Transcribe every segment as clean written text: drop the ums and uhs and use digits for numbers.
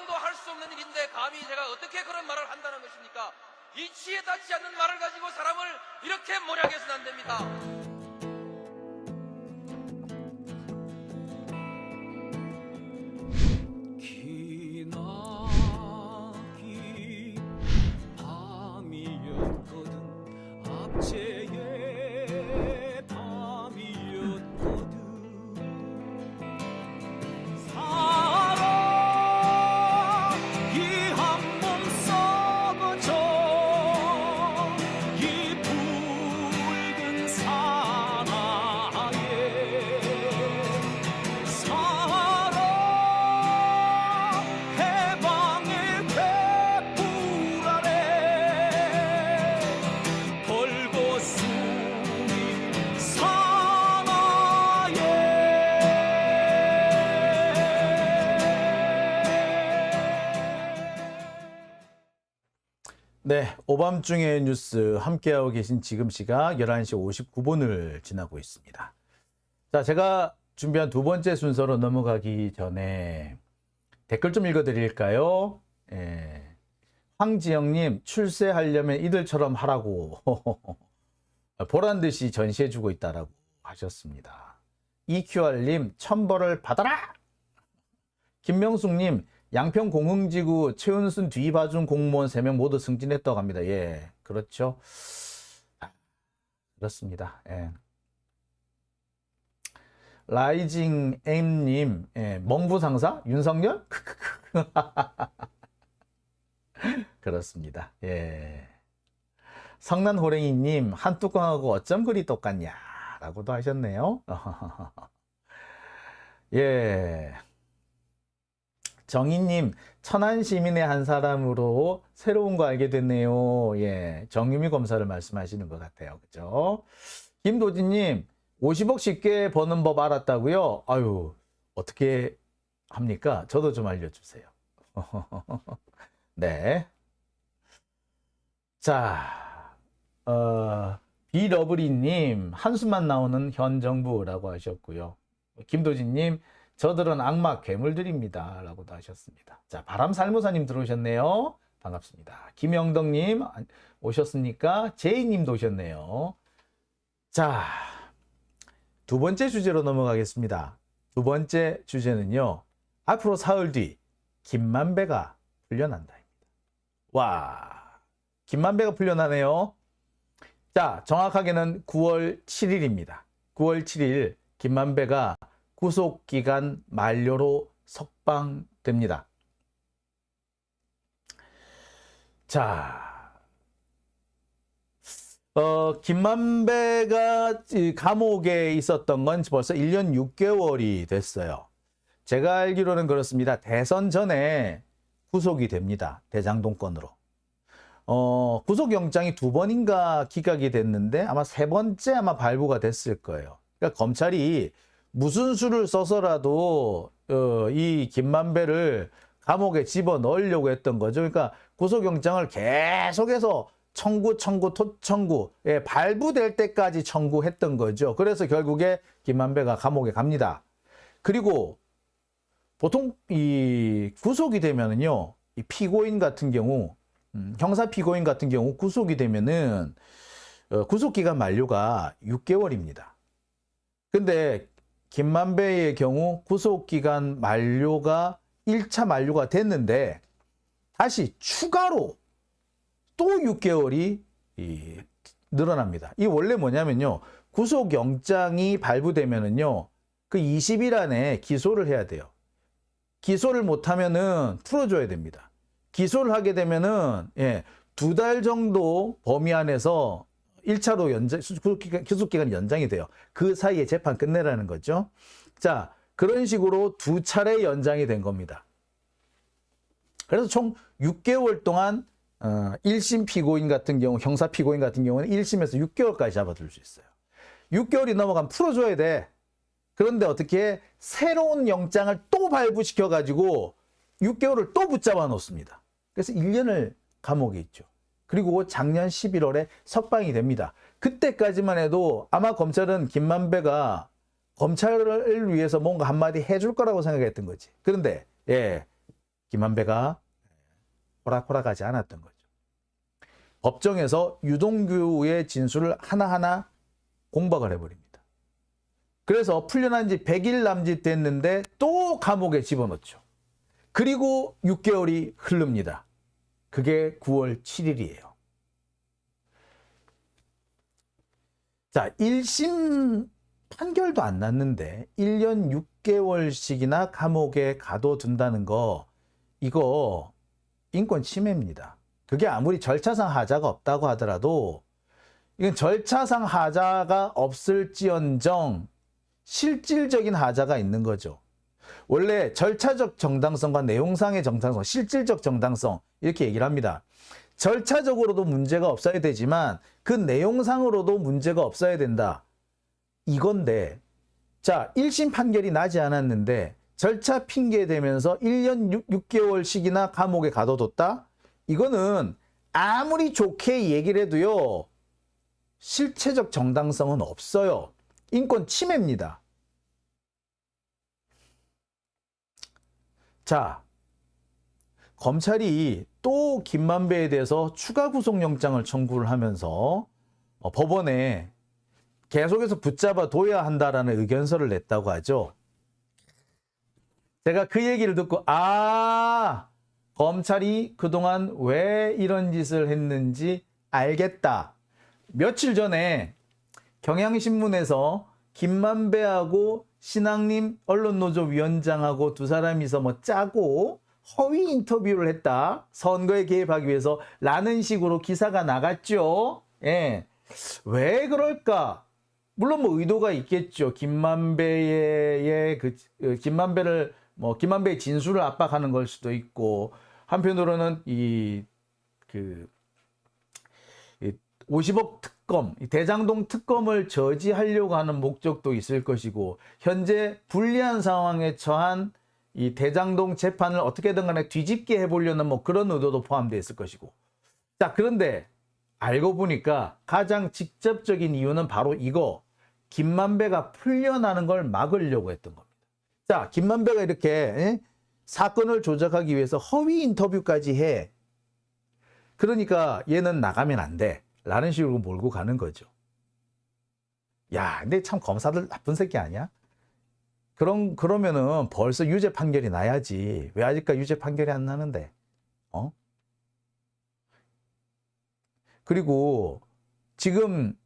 상상도 할 수 없는 일인데 감히 제가 어떻게 그런 말을 한다는 것입니까? 이치에 닿지 않는 말을 가지고 사람을 이렇게 몰아가서는 안 됩니다. 기나긴 밤이었거든 압제의 밤이었거든 사랑이 한 몸 썩어져 이 붉은 사나에 사랑 해방의 횃불 아래 벌거숭이 사나에 네, 오밤중의 뉴스 함께하고 계신 지금 시각 11시 59분을 지나고 있습니다. 자, 제가 준비한 두 번째 순서로 넘어가기 전에 댓글 좀 읽어드릴까요? 황지영님, 출세하려면 이들처럼 하라고 보란 듯이 전시해주고 있다라고 하셨습니다. EQR님, 천벌을 받아라! 김명숙님, 양평 공흥지구 최은순 뒤 봐준 공무원 3명 모두 승진했다고 합니다. 예, 그렇죠. 그렇습니다. 예. 라이징 M님, 예, 멍부 상사? 윤석열? 그렇습니다. 예. 성난 호랭이님, 한 뚜껑하고 어쩜 그리 똑같냐? 라고도 하셨네요. 예. 정희님, 천안 시민의 한 사람으로 새로운 거 알게 됐네요. 예, 정유미 검사를 말씀하시는 것 같아요. 그죠? 김도진님, 50억 쉽게 버는 법 알았다고요? 아유, 어떻게 합니까? 저도 좀 알려주세요. 네. 자, 비러브리님, 한숨만 나오는 현 정부라고 하셨고요. 김도진님, 저들은 악마 괴물들입니다. 라고도 하셨습니다. 자, 바람살모사님 들어오셨네요. 반갑습니다. 김영덕님 오셨습니까? 제이님도 오셨네요. 자, 두 번째 주제로 넘어가겠습니다. 두 번째 주제는요. 앞으로 사흘 뒤 김만배가 풀려난다입니다. 와, 김만배가 풀려나네요. 자, 정확하게는 9월 7일입니다. 9월 7일 김만배가 구속기간 만료로 석방됩니다. 자, 김만배가 감옥에 있었던 건 벌써 1년 6개월이 됐어요. 제가 알기로는 그렇습니다. 대선 전에 구속이 됩니다. 대장동권으로. 구속영장이 2번인가 기각이 됐는데 아마 3번째 아마 발부가 됐을 거예요. 그러니까 검찰이 무슨 수를 써서라도 이 김만배를 감옥에 집어넣으려고 했던 거죠. 그러니까 구속영장을 계속해서 청구, 발부될 때까지 청구했던 거죠. 그래서 결국에 김만배가 감옥에 갑니다. 그리고 보통 이 구속이 되면은요, 이 피고인 같은 경우, 형사 피고인 같은 경우 구속이 되면은 구속기간 만료가 6개월입니다. 근데 김만배의 경우 구속기간 만료가 1차 만료가 됐는데 다시 추가로 또 6개월이 늘어납니다. 이 원래 뭐냐면요. 구속영장이 발부되면은요. 그 20일 안에 기소를 해야 돼요. 기소를 못하면은 풀어줘야 됩니다. 기소를 하게 되면은 2달 정도 범위 안에서 1차로 구속기간이 연장이 돼요. 그 사이에 재판 끝내라는 거죠. 자, 그런 식으로 2차례 연장이 된 겁니다. 그래서 총 6개월 동안 1심 피고인 같은 경우, 형사 피고인 같은 경우는 1심에서 6개월까지 잡아둘 수 있어요. 6개월이 넘어가면 풀어줘야 돼. 그런데 어떻게 새로운 영장을 또 발부시켜가지고 6개월을 또 붙잡아 놓습니다. 그래서 1년을 감옥에 있죠. 그리고 작년 11월에 석방이 됩니다. 그때까지만 해도 아마 검찰은 김만배가 검찰을 위해서 뭔가 한마디 해줄 거라고 생각했던 거지. 그런데 김만배가 호락호락하지 않았던 거죠. 법정에서 유동규의 진술을 하나하나 공박을 해버립니다. 그래서 풀려난 지 100일 남짓 됐는데 또 감옥에 집어넣죠. 그리고 6개월이 흐릅니다. 그게 9월 7일이에요. 자, 1심 판결도 안 났는데 1년 6개월씩이나 감옥에 가둬둔다는 거, 이거 인권 침해입니다. 그게 아무리 절차상 하자가 없다고 하더라도 이건 절차상 하자가 없을지언정 실질적인 하자가 있는 거죠. 원래 절차적 정당성과 내용상의 정당성, 실질적 정당성 이렇게 얘기를 합니다. 절차적으로도 문제가 없어야 되지만 그 내용상으로도 문제가 없어야 된다. 이건데, 자, 1심 판결이 나지 않았는데 절차 핑계 대면서 1년 6개월씩이나 감옥에 가둬뒀다? 이거는 아무리 좋게 얘기를 해도요, 실체적 정당성은 없어요. 인권 침해입니다. 자, 검찰이 또 김만배에 대해서 추가 구속영장을 청구를 하면서 법원에 계속해서 붙잡아 둬야 한다라는 의견서를 냈다고 하죠. 제가 그 얘기를 듣고 검찰이 그동안 왜 이런 짓을 했는지 알겠다. 며칠 전에 경향신문에서 김만배하고 신앙림 언론노조 위원장하고 두 사람이서 뭐 짜고 허위 인터뷰를 했다. 선거에 개입하기 위해서 라는 식으로 기사가 나갔죠. 예. 왜 그럴까? 물론 뭐 의도가 있겠죠. 김만배의 김만배의 진술을 압박하는 걸 수도 있고, 한편으로는 50억 특검, 대장동 특검을 저지하려고 하는 목적도 있을 것이고, 현재 불리한 상황에 처한 이 대장동 재판을 어떻게든 간에 뒤집게 해보려는 뭐 그런 의도도 포함되어 있을 것이고. 자, 그런데 알고 보니까 가장 직접적인 이유는 바로 이거, 김만배가 풀려나는 걸 막으려고 했던 겁니다. 자, 김만배가 이렇게 사건을 조작하기 위해서 허위 인터뷰까지 해. 그러니까 얘는 나가면 안 돼. 라는 식으로 몰고 가는 거죠. 야, 근데 참 검사들 나쁜 새끼 아니야? 그러면은 벌써 유죄 판결이 나야지. 왜 아직까지 유죄 판결이 안 나는데? 그리고 지금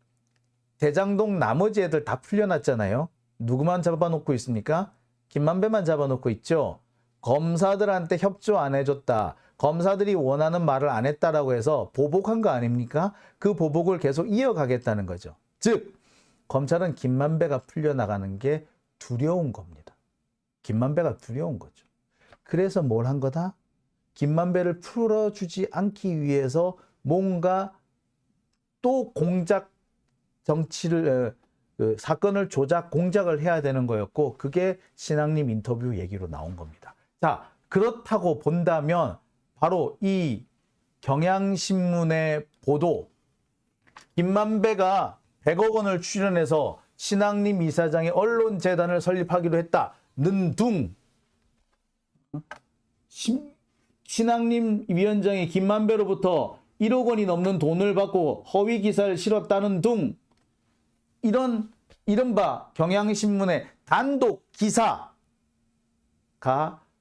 대장동 나머지 애들 다 풀려났잖아요. 누구만 잡아놓고 있습니까? 김만배만 잡아놓고 있죠. 검사들한테 협조 안 해줬다. 검사들이 원하는 말을 안 했다라고 해서 보복한 거 아닙니까? 그 보복을 계속 이어가겠다는 거죠. 즉, 검찰은 김만배가 풀려나가는 게 두려운 겁니다. 김만배가 두려운 거죠. 그래서 뭘 한 거다? 김만배를 풀어주지 않기 위해서 뭔가 또 공작 정치를, 사건을 조작, 공작을 해야 되는 거였고, 그게 신앙림 인터뷰 얘기로 나온 겁니다. 자, 그렇다고 본다면 바로 이 경향신문의 보도, 김만배가 100억 원을 출연해서 신앙림 이사장의 언론재단을 설립하기로 했다는 둥, 신앙림 위원장이 김만배로부터 1억 원이 넘는 돈을 받고 허위 기사를 실었다는 둥, 이른바 경향신문의 단독 기사가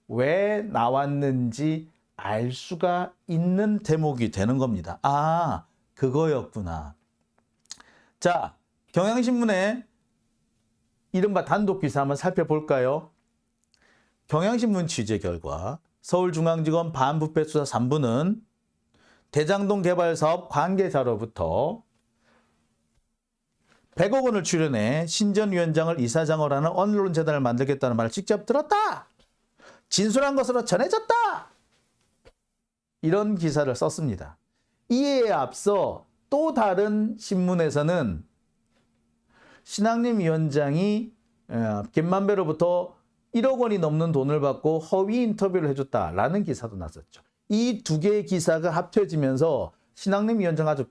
왜 나왔는지 알 수가 있는 대목이 되는 겁니다. 아, 그거였구나. 자, 경향신문의 이른바 단독 기사 한번 살펴볼까요? 경향신문 취재 결과 서울중앙지검 반부패수사 3부는 대장동 개발 사업 관계자로부터 100억 원을 출연해 신전 위원장을 이사장으로 하는 언론재단을 만들겠다는 말을 직접 들었다. 진술한 것으로 전해졌다. 이런 기사를 썼습니다. 이에 앞서 또 다른 신문에서는 신앙림 위원장이 김만배로부터 1억 원이 넘는 돈을 받고 허위 인터뷰를 해줬다라는 기사도 났었죠. 이 두 개의 기사가 합쳐지면서 신앙림 위원장 아주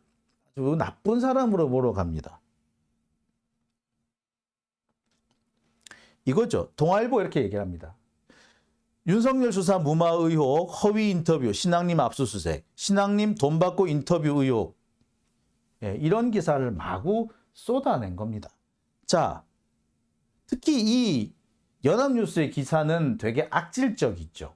나쁜 사람으로 몰아갑니다. 이거죠. 동아일보 이렇게 얘기를 합니다. 윤석열 수사 무마 의혹, 허위 인터뷰, 신앙님 압수수색, 신앙님 돈 받고 인터뷰 의혹. 예, 이런 기사를 마구 쏟아낸 겁니다. 자, 특히 이 연합뉴스의 기사는 되게 악질적이죠.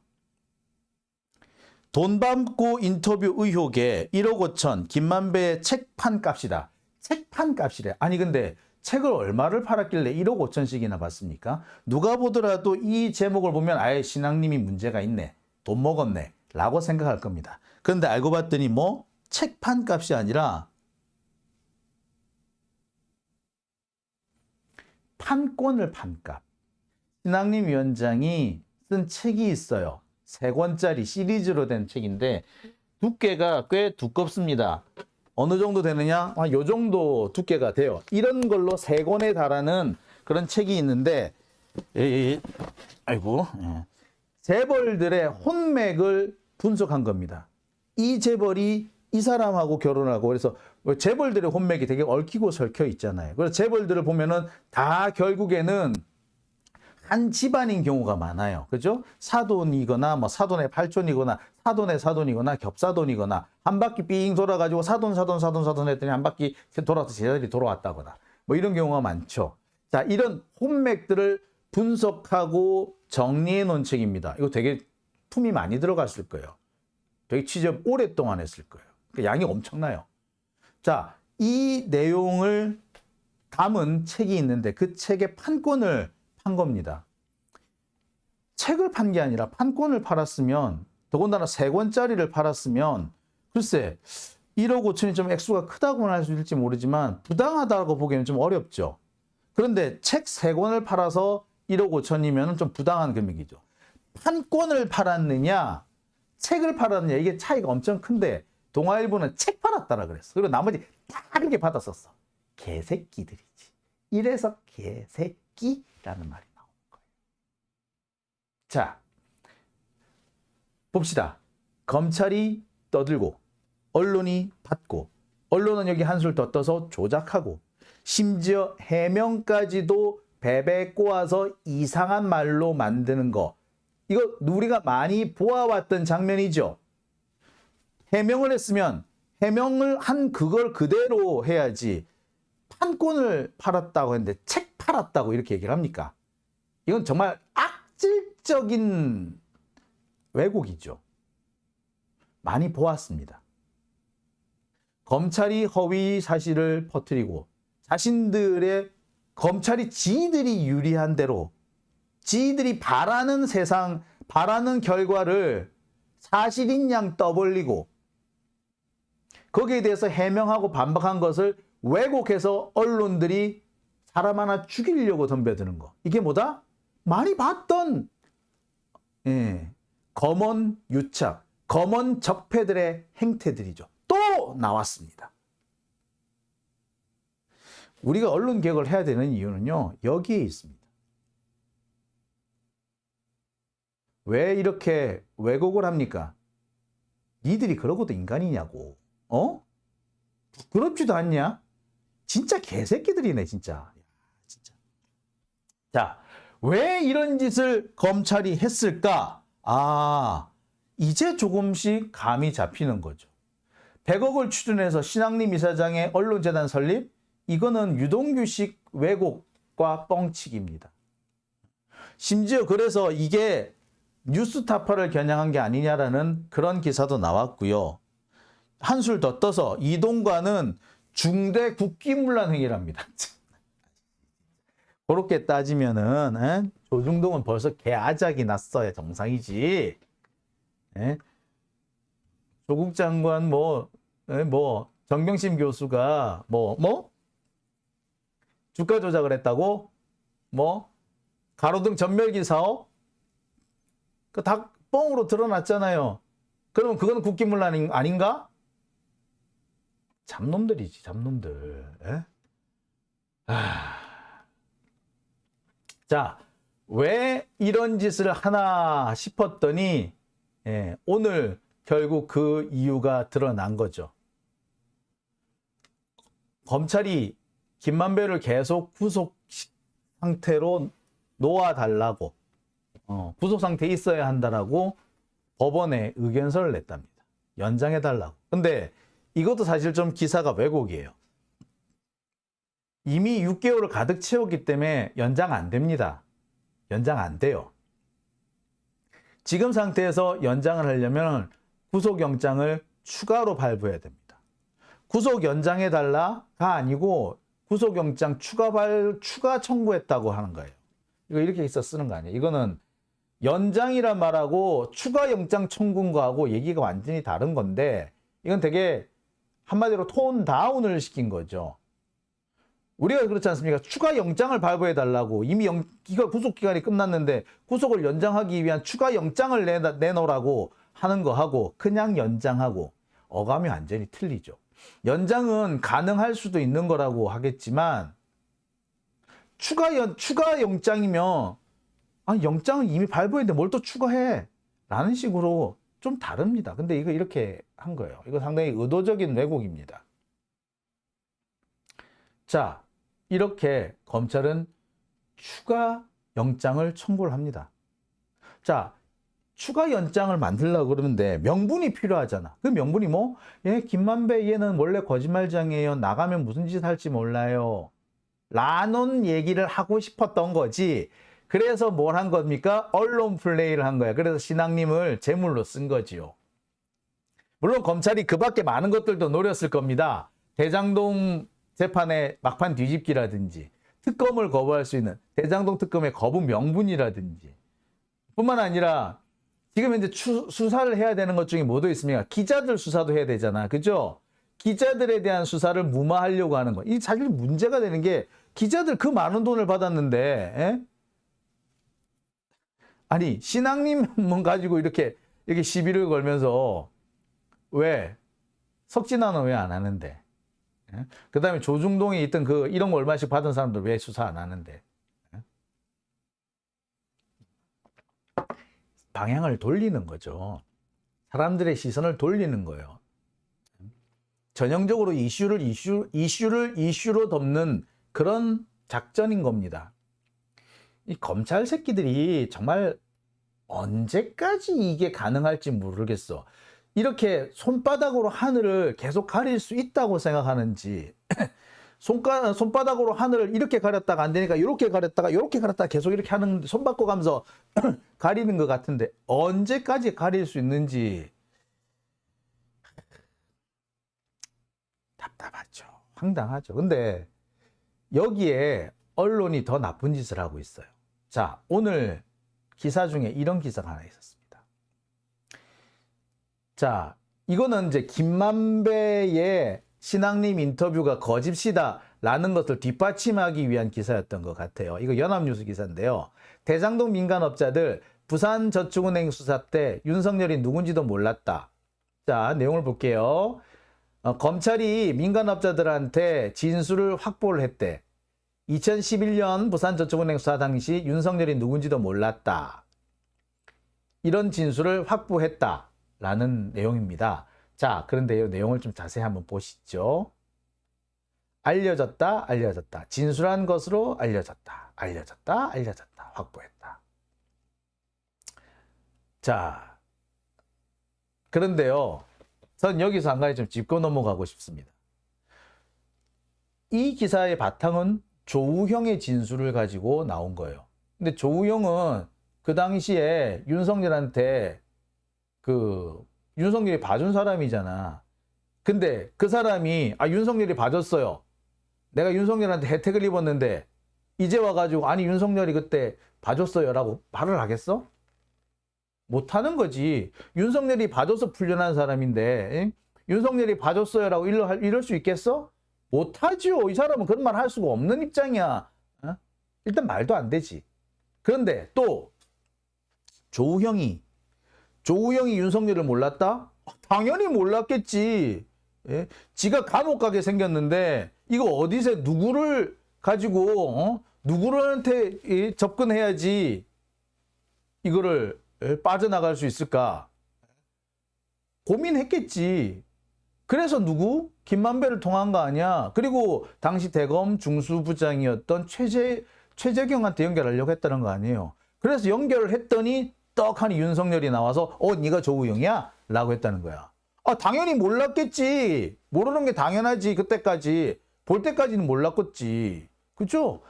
돈 받고 인터뷰 의혹에 1억 5천, 김만배의 책판 값이다. 책판 값이래. 아니 근데 책을 얼마를 팔았길래 1억 5천씩이나 받습니까? 누가 보더라도 이 제목을 보면 아예 신앙님이 문제가 있네. 돈 먹었네. 라고 생각할 겁니다. 그런데 알고 봤더니 뭐 책판 값이 아니라 판권을 판 값. 신앙님 위원장이 쓴 책이 있어요. 3권짜리 시리즈로 된 책인데 두께가 꽤 두껍습니다. 어느 정도 되느냐? 요 정도 두께가 돼요. 이런 걸로 3권에 달하는 그런 책이 있는데 아이고 재벌들의 혼맥을 분석한 겁니다. 이 재벌이 이 사람하고 결혼하고 그래서 재벌들의 혼맥이 되게 얽히고 설켜 있잖아요. 그래서 재벌들을 보면은 다 결국에는 한 집안인 경우가 많아요. 그죠? 사돈이거나 뭐 사돈의 팔촌이거나 사돈의 사돈이거나 겹사돈이거나 한 바퀴 삥 돌아가지고 사돈 했더니 한 바퀴 돌아서 제자리 돌아왔다거나 뭐 이런 경우가 많죠. 자, 이런 혼맥들을 분석하고 정리해 놓은 책입니다. 이거 되게 품이 많이 들어갔을 거예요. 되게 취재 오랫동안 했을 거예요. 양이 엄청나요. 자, 이 내용을 담은 책이 있는데 그 책의 판권을 판 겁니다. 책을 판 게 아니라 판권을 팔았으면 더군다나 3권짜리를 팔았으면 글쎄 1억 5천이 좀 액수가 크다고는 할 수 있을지 모르지만 부당하다고 보기에는 좀 어렵죠. 그런데 책 3권을 팔아서 1억 5천이면 좀 부당한 금액이죠. 판권을 팔았느냐 책을 팔았느냐 이게 차이가 엄청 큰데 동아일보는 책 팔았다라 그랬어. 그리고 나머지 다르게 받았었어. 개새끼들이지. 이래서 개새끼라는 말이 나오는 거예요. 자, 봅시다. 검찰이 떠들고 언론이 받고 언론은 여기 한술 더 떠서 조작하고 심지어 해명까지도 베베 꼬아서 이상한 말로 만드는 거. 이거 우리가 많이 보아왔던 장면이죠. 해명을 했으면 해명을 한 그걸 그대로 해야지 판권을 팔았다고 했는데 책 팔았다고 이렇게 얘기를 합니까? 이건 정말 악질적인 왜곡이죠. 많이 보았습니다. 검찰이 허위 사실을 퍼뜨리고 자신들의 검찰이 지들이 유리한 대로 지들이 바라는 세상, 바라는 결과를 사실인 양 떠벌리고 거기에 대해서 해명하고 반박한 것을 왜곡해서 언론들이 사람 하나 죽이려고 덤벼드는 거. 이게 뭐다? 많이 봤던 검언 유착, 검언 적폐들의 행태들이죠. 또 나왔습니다. 우리가 언론 개혁을 해야 되는 이유는요. 여기에 있습니다. 왜 이렇게 왜곡을 합니까? 니들이 그러고도 인간이냐고. 부끄럽지도 않냐? 진짜 개새끼들이네, 진짜. 진짜. 자, 왜 이런 짓을 검찰이 했을까? 이제 조금씩 감이 잡히는 거죠. 100억을 추준해서 신앙림 이사장의 언론재단 설립? 이거는 유동규식 왜곡과 뻥치기입니다. 심지어 그래서 이게 뉴스타파를 겨냥한 게 아니냐라는 그런 기사도 나왔고요. 한술 더 떠서 이동관은 중대 국기문란 행위랍니다. 그렇게 따지면은 조중동은 벌써 개아작이 났어야 정상이지. 조국 장관 정경심 교수가 주가 조작을 했다고 가로등 전멸기 사업 그 다 뻥으로 드러났잖아요. 그러면 그거는 국기문란 아닌가? 잡놈들이지, 잡놈들. 자, 왜 이런 짓을 하나 싶었더니 오늘 결국 그 이유가 드러난 거죠. 검찰이 김만배를 계속 구속 상태로 놓아달라고 구속 상태에 있어야 한다라고 법원에 의견서를 냈답니다. 연장해달라고. 근데 이것도 사실 좀 기사가 왜곡이에요. 이미 6개월을 가득 채웠기 때문에 연장 안 됩니다. 연장 안 돼요. 지금 상태에서 연장을 하려면 구속영장을 추가로 발부해야 됩니다. 구속 연장해달라가 아니고 구속영장 추가 청구했다고 하는 거예요. 이거 이렇게 있어 쓰는 거 아니에요. 이거는 연장이란 말하고 추가 영장 청구인 거하고 얘기가 완전히 다른 건데 이건 되게 한마디로 톤 다운을 시킨 거죠. 우리가 그렇지 않습니까? 추가 영장을 발부해 달라고 이미 구속 기간이 끝났는데 구속을 연장하기 위한 추가 영장을 내놓으라고 하는 거하고 그냥 연장하고 어감이 완전히 틀리죠. 연장은 가능할 수도 있는 거라고 하겠지만 추가 영장이면 아니 영장은 이미 발부했는데 뭘 또 추가해? 라는 식으로 좀 다릅니다. 근데 이거 이렇게 한 거예요. 이거 상당히 의도적인 왜곡입니다. 자, 이렇게 검찰은 추가 영장을 청구를 합니다. 자, 추가 연장을 만들려고 그러는데 명분이 필요하잖아. 그 명분이 뭐? 예, 김만배 얘는 원래 거짓말장이에요. 나가면 무슨 짓 할지 몰라요. 라는 얘기를 하고 싶었던 거지. 그래서 뭘 한 겁니까? 언론 플레이를 한 거야. 그래서 신앙님을 제물로 쓴 거지요. 물론 검찰이 그 밖에 많은 것들도 노렸을 겁니다. 대장동 재판의 막판 뒤집기라든지 특검을 거부할 수 있는 대장동 특검의 거부 명분이라든지 뿐만 아니라 지금 이제 수사를 해야 되는 것 중에 뭐도 있습니까? 기자들 수사도 해야 되잖아. 그죠? 기자들에 대한 수사를 무마하려고 하는 거. 이 사실 문제가 되는 게 기자들 그 많은 돈을 받았는데 에? 아니 신앙님만 가지고 이렇게 시비를 걸면서 왜 석진아는 왜 안 하는데? 그 다음에 조중동에 있던 그 1억 얼마씩 받은 사람들 왜 수사 안 하는데? 방향을 돌리는 거죠. 사람들의 시선을 돌리는 거예요. 전형적으로 이슈로 덮는 그런 작전인 겁니다. 이 검찰 새끼들이 정말 언제까지 이게 가능할지 모르겠어. 이렇게 손바닥으로 하늘을 계속 가릴 수 있다고 생각하는지 손바닥으로 하늘을 이렇게 가렸다가 안 되니까 이렇게 가렸다가 계속 이렇게 하는 손 바꿔가면서 가리는 것 같은데 언제까지 가릴 수 있는지 답답하죠. 황당하죠. 근데 여기에 언론이 더 나쁜 짓을 하고 있어요. 자, 오늘 기사 중에 이런 기사가 하나 있었습니다. 자, 이거는 이제 김만배의 신앙님 인터뷰가 거짓이다라는 것을 뒷받침하기 위한 기사였던 것 같아요. 이거 연합뉴스 기사인데요. 대장동 민간업자들 부산저축은행 수사 때 윤석열이 누군지도 몰랐다. 자, 내용을 볼게요. 검찰이 민간업자들한테 진술을 확보를 했대. 2011년 부산저축은행 수사 당시 윤석열이 누군지도 몰랐다. 이런 진술을 확보했다라는 내용입니다. 자, 그런데 이 내용을 좀 자세히 한번 보시죠. 알려졌다. 진술한 것으로 알려졌다. 확보했다. 자, 그런데요. 전 여기서 한 가지 좀 짚고 넘어가고 싶습니다. 이 기사의 바탕은 조우형의 진술을 가지고 나온 거예요. 근데 조우형은 그 당시에 윤석열한테 윤석열이 봐준 사람이잖아. 근데 그 사람이 윤석열이 봐줬어요. 내가 윤석열한테 혜택을 입었는데 이제 와가지고 아니 윤석열이 그때 봐줬어요 라고 말을 하겠어? 못하는 거지. 윤석열이 봐줘서 풀려난 사람인데 윤석열이 봐줬어요 라고 이럴 수 있겠어? 못하죠. 이 사람은 그런 말 할 수가 없는 입장이야. 일단 말도 안 되지. 그런데 또 조우형이 윤석열을 몰랐다? 당연히 몰랐겠지. 예? 지가 감옥 가게 생겼는데 이거 어디서 누구를 가지고 누구한테 접근해야지 이거를 빠져나갈 수 있을까? 고민했겠지. 그래서 김만배를 통한 거 아니야. 그리고 당시 대검 중수부장이었던 최재경한테 연결하려고 했다는 거 아니에요. 그래서 연결을 했더니 떡하니 윤석열이 나와서 네가 조우영이야? 라고 했다는 거야. 당연히 몰랐겠지. 모르는 게 당연하지. 그때까지. 볼 때까지는 몰랐겠지. 그죠?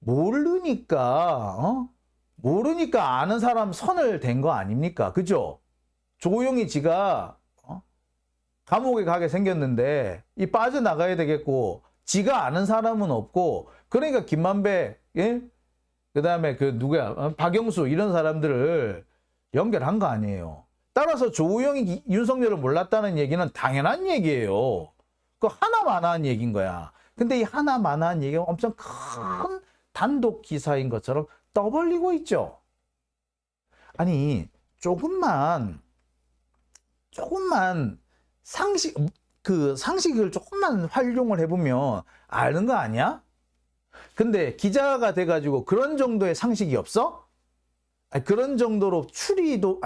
모르니까 아는 사람 선을 댄 거 아닙니까? 그죠? 조우영이 지가 감옥에 가게 생겼는데 이 빠져나가야 되겠고 지가 아는 사람은 없고 그러니까 김만배 예? 그다음에 그 누구야 박영수 이런 사람들을 연결한 거 아니에요. 따라서 조우영이 윤석열을 몰랐다는 얘기는 당연한 얘기예요. 그 하나만한 얘기인 거야. 근데 이 하나만한 얘기가 엄청 큰 단독 기사인 것처럼 떠벌리고 있죠. 아니 조금만 상식을 조금만 활용을 해보면 아는 거 아니야? 근데 기자가 돼가지고 그런 정도의 상식이 없어? 그런 정도로 추리도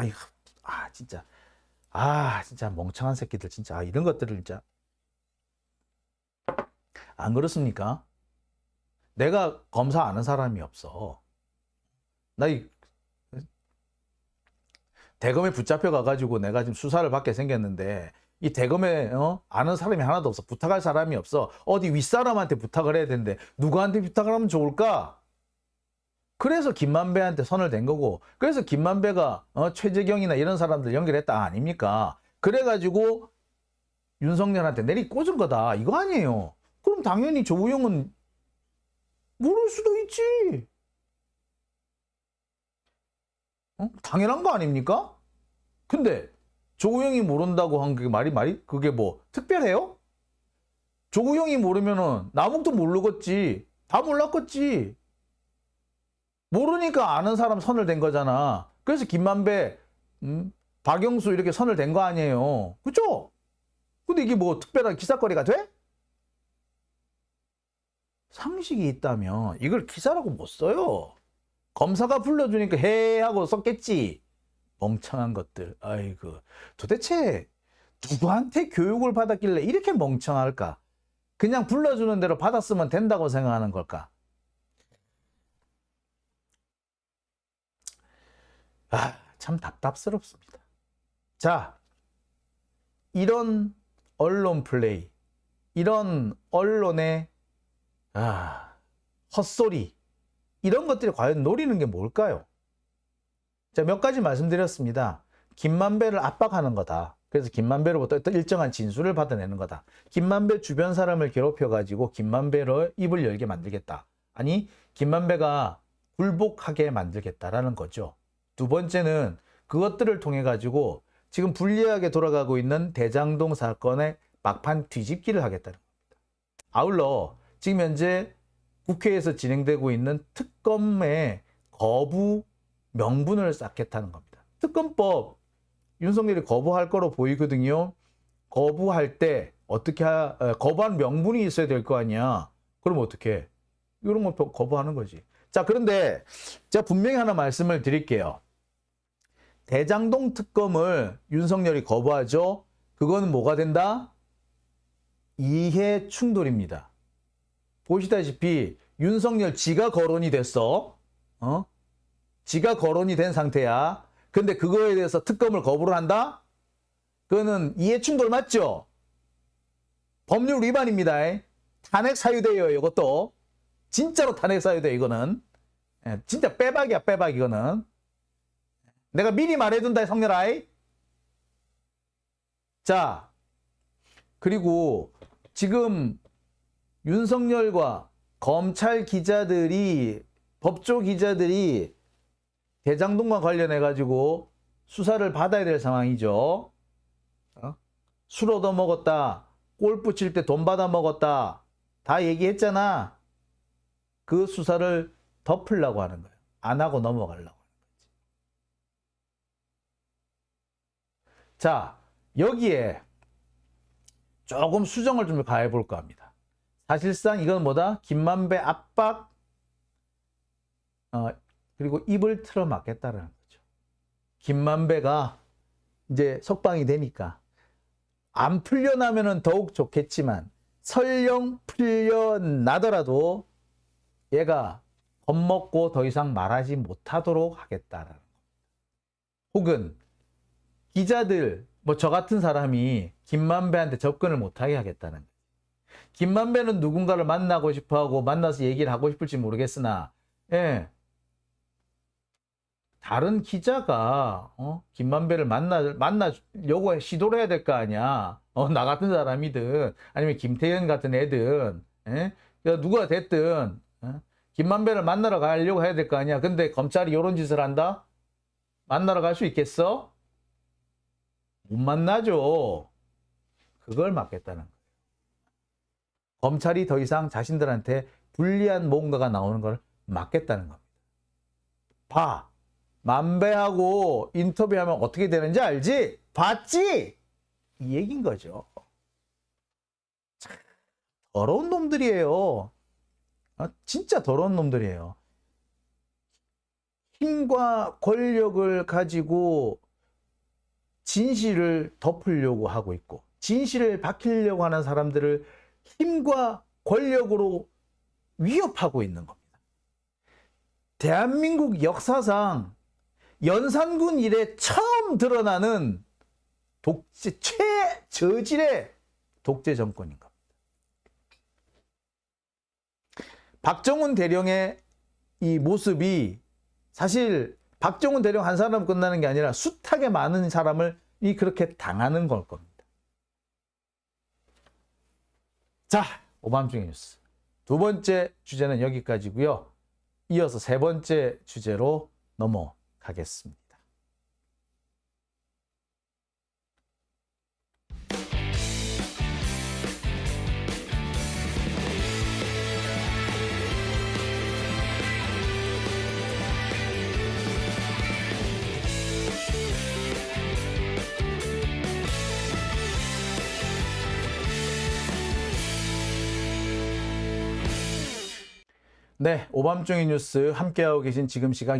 진짜 멍청한 새끼들 진짜 이런 것들을 진짜 안 그렇습니까? 내가 검사 아는 사람이 없어. 나 대검에 붙잡혀 가가지고 내가 지금 수사를 받게 생겼는데 이 대검에 아는 사람이 하나도 없어. 부탁할 사람이 없어. 어디 윗사람한테 부탁을 해야 되는데 누구한테 부탁을 하면 좋을까? 그래서 김만배한테 선을 댄 거고 그래서 김만배가 최재경이나 이런 사람들 연결했다 아닙니까? 그래가지고 윤석열한테 내리 꽂은 거다 이거 아니에요. 그럼 당연히 조우영은 모를 수도 있지. 당연한 거 아닙니까? 근데 조우영이 모른다고 한 게 그게 뭐 특별해요? 조우영이 모르면은 남욱도 모르겠지. 다 몰랐겠지. 모르니까 아는 사람 선을 댄 거잖아. 그래서 김만배, 박영수 이렇게 선을 댄 거 아니에요. 그죠? 근데 이게 뭐 특별한 기사거리가 돼? 상식이 있다면 이걸 기사라고 못 써요. 검사가 불러주니까 해 하고 썼겠지. 멍청한 것들. 아이고. 도대체 누구한테 교육을 받았길래 이렇게 멍청할까? 그냥 불러주는 대로 받았으면 된다고 생각하는 걸까? 참 답답스럽습니다. 자, 이런 언론 플레이, 이런 언론의 헛소리, 이런 것들이 과연 노리는 게 뭘까요? 자, 몇 가지 말씀드렸습니다. 김만배를 압박하는 거다. 그래서 김만배로부터 어떤 일정한 진술을 받아내는 거다. 김만배 주변 사람을 괴롭혀가지고 김만배를 입을 열게 만들겠다. 아니, 김만배가 굴복하게 만들겠다라는 거죠. 두 번째는 그것들을 통해 가지고 지금 불리하게 돌아가고 있는 대장동 사건의 막판 뒤집기를 하겠다는 겁니다. 아울러 지금 현재 국회에서 진행되고 있는 특검의 거부 명분을 쌓겠다는 겁니다. 특검법 윤석열이 거부할 거로 보이거든요. 거부할 때 어떻게 거부한 명분이 있어야 될 거 아니야. 그럼 어떻게? 이런 거 거부하는 거지. 자, 그런데 제가 분명히 하나 말씀을 드릴게요. 대장동 특검을 윤석열이 거부하죠. 그거는 뭐가 된다? 이해 충돌입니다. 보시다시피 윤석열 지가 거론이 됐어. 지가 거론이 된 상태야. 근데 그거에 대해서 특검을 거부를 한다? 그거는 이해 충돌 맞죠? 법률 위반입니다. 탄핵 사유돼요, 이것도. 진짜로 탄핵 사유돼, 이거는. 진짜 빼박이야, 빼박, 이거는. 내가 미리 말해둔다, 성렬아. 자, 그리고 지금 윤석열과 검찰 기자들이, 법조 기자들이 대장동과 관련해가지고 수사를 받아야 될 상황이죠. 술 얻어먹었다, 골프 칠 때 돈 받아 먹었다, 다 얘기했잖아. 그 수사를 덮으려고 하는 거예요. 안 하고 넘어가려고 하는 거지. 자, 여기에 조금 수정을 좀 가해볼까 합니다. 사실상 이건 뭐다? 김만배 압박, 그리고 입을 틀어막겠다는 거죠. 김만배가 이제 석방이 되니까 안 풀려나면은 더욱 좋겠지만 설령 풀려나더라도 얘가 겁먹고 더 이상 말하지 못하도록 하겠다라는 겁니다. 혹은 기자들, 뭐 저 같은 사람이 김만배한테 접근을 못하게 하겠다는 거예요. 김만배는 누군가를 만나고 싶어하고 만나서 얘기를 하고 싶을지 모르겠으나, 예, 다른 기자가 김만배를 만나려고 시도를 해야 될 거 아니야. 나 같은 사람이든 아니면 김태현 같은 애든, 예? 누가 됐든 김만배를 만나러 가려고 해야 될 거 아니야. 근데 검찰이 이런 짓을 한다? 만나러 갈 수 있겠어? 못 만나죠. 그걸 막겠다는 거예요. 검찰이 더 이상 자신들한테 불리한 뭔가가 나오는 걸 막겠다는 겁니다. 봐. 만배하고 인터뷰하면 어떻게 되는지 알지? 봤지? 이 얘기인 거죠. 참, 더러운 놈들이에요. 진짜 더러운 놈들이에요. 힘과 권력을 가지고 진실을 덮으려고 하고 있고, 진실을 밝히려고 하는 사람들을 힘과 권력으로 위협하고 있는 겁니다. 대한민국 역사상 연산군 이래 처음 드러나는 독재, 최저질의 독재 정권인 겁니다. 박정훈 대령의 이 모습이 사실 박정훈 대령 한 사람 끝나는 게 아니라 숱하게 많은 사람을 그렇게 당하는 걸 겁니다. 자, 오밤중의 뉴스. 두 번째 주제는 여기까지고요. 이어서 세 번째 주제로 넘어가겠습니다. 네, 오밤중의 뉴스 함께하고 계신 지금 시각